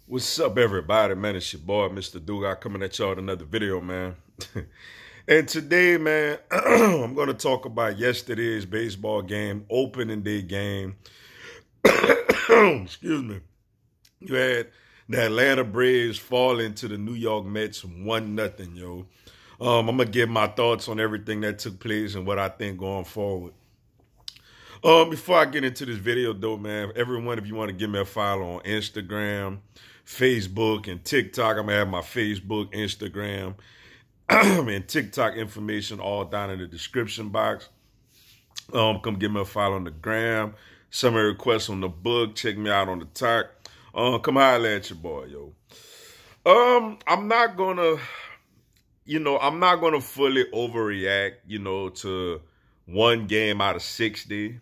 What's up, everybody? Man, it's your boy, Mr. Duga, coming at y'all with another video, man. And today, man, I'm going to talk about yesterday's baseball game, opening day game. Excuse me. You had the Atlanta Braves fall into the New York Mets 1-0, yo. I'm going to give my thoughts on everything that took place and what I think going forward. Before I get into this video, though, man, everyone, if you want to give me a follow on Instagram, Facebook, and TikTok, I'm going to have my Facebook, Instagram, and TikTok information all down in the description box. Come give me a follow on the gram. Some requests on the book. Check me out on the talk. Come holler at your boy, yo. I'm not going to, I'm not going to fully overreact, to one game out of 60.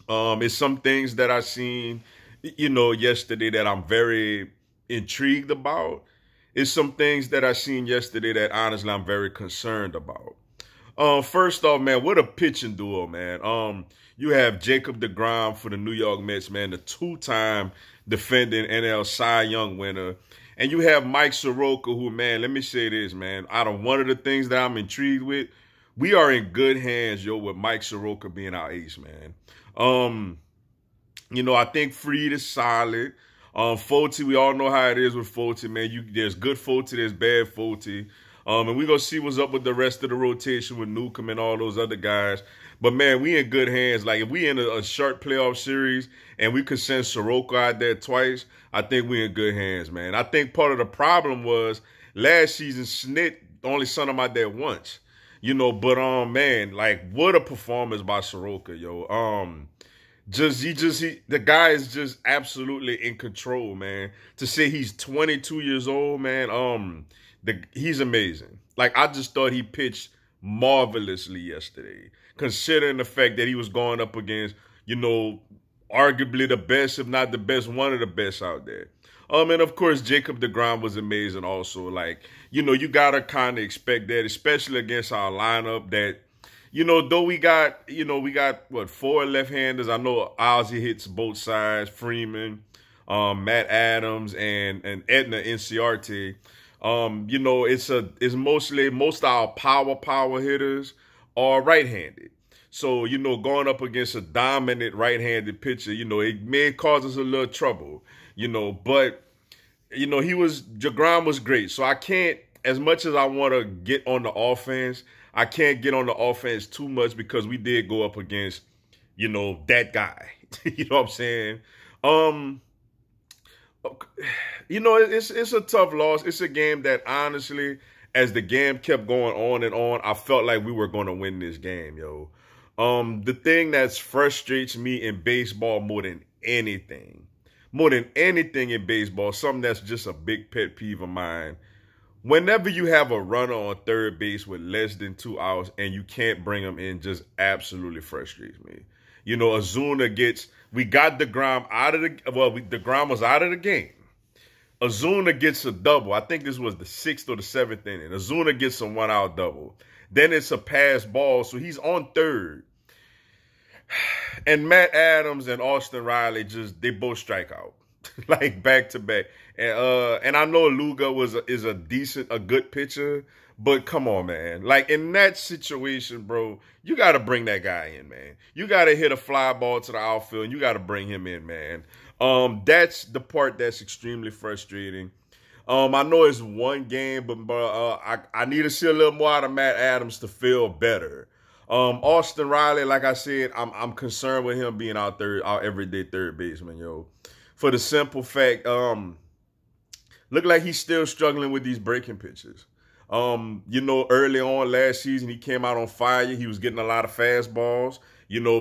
It's some things that I seen, yesterday that I'm very intrigued about. It's some things that I seen yesterday that honestly I'm very concerned about. First off, man, what a pitching duo, man. You have Jacob deGrom for the New York Mets, man, the two-time defending NL Cy Young winner. And you have Mike Soroka, who, man, let me say this, man. Out of one of the things that I'm intrigued with, we are in good hands, yo, with Mike Soroka being our ace, man. I think Fried is solid. Folty, we all know how it is with Folty, man. There's good Folty, there's bad Folty. And we're going to see what's up with the rest of the rotation with Newcomb and all those other guys. But, man, we in good hands. Like, if we in a short playoff series and we could send Soroka out there twice, I think we in good hands, man. I think part of the problem was last season, Snit only sent him out there once. But man, like, what a performance by Soroka, yo. The guy is just absolutely in control, man. To say he's 22 years old, man, he's amazing. Like, I just thought he pitched marvelously yesterday, considering the fact that he was going up against, arguably the best, if not the best, one of the best out there. And of course, Jacob deGrom was amazing also. Like, you got to kind of expect that, especially against our lineup that, though we got, what, 4 left-handers. I know Ozzie hits both sides, Freeman, Matt Adams, and Edna Inciarte. It's mostly, most of our power hitters are right-handed. So, going up against a dominant right-handed pitcher, it may cause us a little trouble. But, deGrom was great. So I can't, as much as I want to get on the offense, I can't get on the offense too much because we did go up against, that guy. You know what I'm saying? It's a tough loss. It's a game that honestly, as the game kept going on and on, I felt like we were going to win this game, yo. The thing that frustrates me in baseball more than anything in baseball, something that's just a big pet peeve of mine. Whenever you have a runner on third base with less than 2 outs and you can't bring him in, just absolutely frustrates me. We got deGrom out of deGrom was out of the game. Ozuna gets a double. I think this was the 6th or the 7th inning. Ozuna gets a 1-out double. Then it's a pass ball, so he's on third. And Matt Adams and Austin Riley they both strike out. Like back to back. And I know Luga is a good pitcher, but come on, man. Like in that situation, bro, you got to bring that guy in, man. You got to hit a fly ball to the outfield, and you got to bring him in, man. That's the part that's extremely frustrating. I know it's one game, but I need to see a little more out of Matt Adams to feel better. Austin Riley, like I said, I'm concerned with him being our everyday third baseman, yo. For the simple fact, look like he's still struggling with these breaking pitches. Early on last season, he came out on fire. He was getting a lot of fastballs.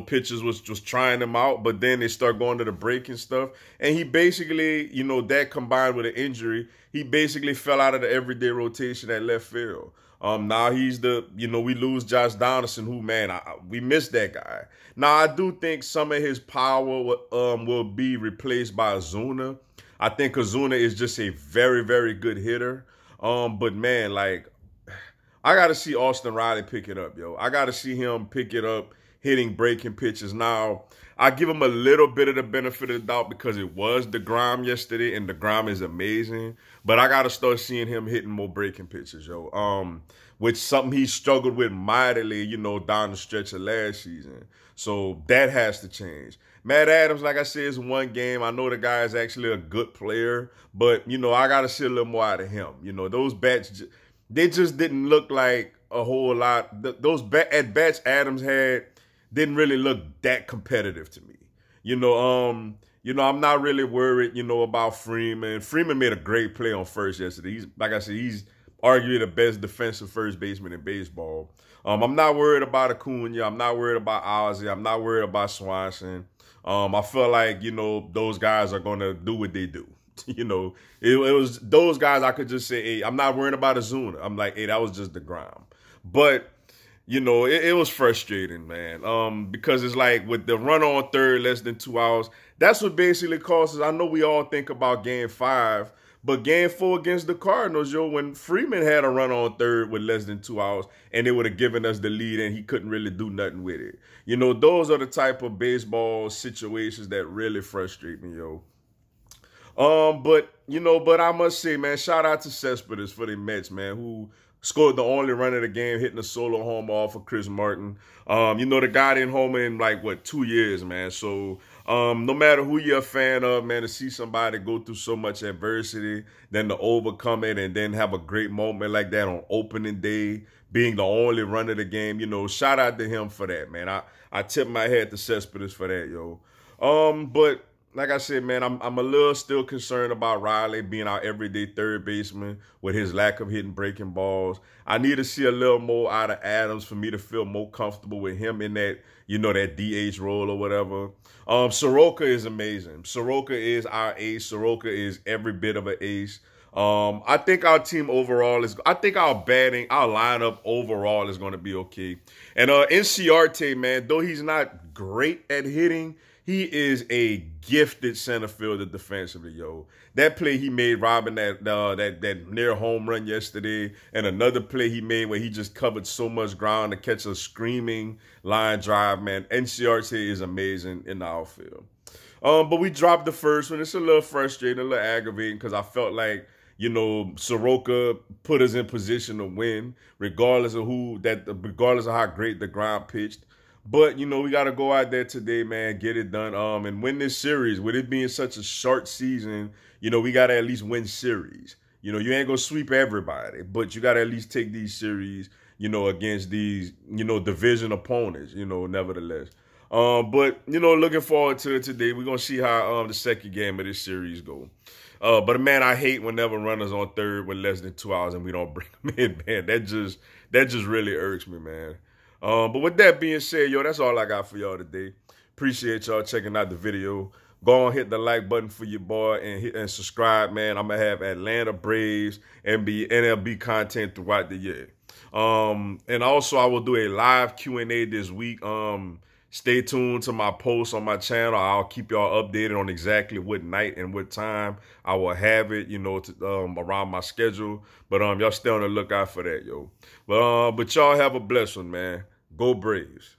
Pitchers was trying him out, but then they start going to the breaking stuff. And he basically, that combined with an injury, he basically fell out of the everyday rotation at left field. Now he's we lose Josh Donaldson, who, man, we miss that guy. Now, I do think some of his power will be replaced by Ozuna. I think Ozuna is just a very, very good hitter. But, man, like, I got to see Austin Riley pick it up, yo. I got to see him pick it up, hitting breaking pitches. Now, I give him a little bit of the benefit of the doubt because it was DeGrom yesterday, and DeGrom is amazing. But I got to start seeing him hitting more breaking pitches, yo. Which something he struggled with mightily, down the stretch of last season. So that has to change. Matt Adams, like I said, is one game. I know the guy is actually a good player, but, I got to see a little more out of him. Those bats, they just didn't look like a whole lot. Those at-bats Adams had didn't really look that competitive to me. I'm not really worried, about Freeman. Freeman made a great play on first yesterday. Like I said, he's arguably the best defensive first baseman in baseball. I'm not worried about Acuna. I'm not worried about Ozzie. I'm not worried about Swanson. I feel like, those guys are going to do what they do. It was those guys I could just say, hey, I'm not worried about Azuna. I'm like, hey, that was just DeGrom. But, it was frustrating, man, because it's like with the run on third less than 2 hours, that's what basically causes. I know we all think about Game 5, but Game 4 against the Cardinals, when Freeman had a run on third with less than 2 hours, and they would have given us the lead, and he couldn't really do nothing with it. Those are the type of baseball situations that really frustrate me, yo. But I must say, man, shout out to Cespedes for the Mets, man, who scored the only run of the game, hitting a solo homer off of Chris Martin. The guy didn't homer in 2 years, man. So no matter who you're a fan of, man, to see somebody go through so much adversity, then to overcome it and then have a great moment like that on opening day, being the only run of the game, shout out to him for that, man. I tip my hat to Cespedes for that, yo. But like I said, man, I'm a little still concerned about Riley being our everyday third baseman with his lack of hitting breaking balls. I need to see a little more out of Adams for me to feel more comfortable with him in that, that DH role or whatever. Soroka is amazing. Soroka is our ace. Soroka is every bit of an ace. I think our team overall I think our lineup overall is going to be okay. And Inciarte, man, though he's not great at hitting, he is a gifted center fielder defensively, yo. That play he made robbing that near home run yesterday, and another play he made where he just covered so much ground to catch a screaming line drive, man. Inciarte is amazing in the outfield. But we dropped the first one. It's a little frustrating, a little aggravating because I felt like, Soroka put us in position to win, regardless of how great DeGrom pitched. But, we got to go out there today, man, get it done, and win this series. With it being such a short season, we got to at least win series. You ain't going to sweep everybody, but you got to at least take these series, against these, division opponents, nevertheless. But, looking forward to it today. We're going to see how the second game of this series go. But, man, I hate whenever runners on third with less than 2 hours and we don't bring them in, man. That just really irks me, man. But with that being said, yo, that's all I got for y'all today. Appreciate y'all checking out the video. Go on, hit the like button for your boy and subscribe, man. I'm going to have Atlanta Braves and MLB content throughout the year. And also, I will do a live Q&A this week. Stay tuned to my posts on my channel. I'll keep y'all updated on exactly what night and what time I will have it, around my schedule. But y'all stay on the lookout for that, yo. But y'all have a blessed one, man. Go Braves.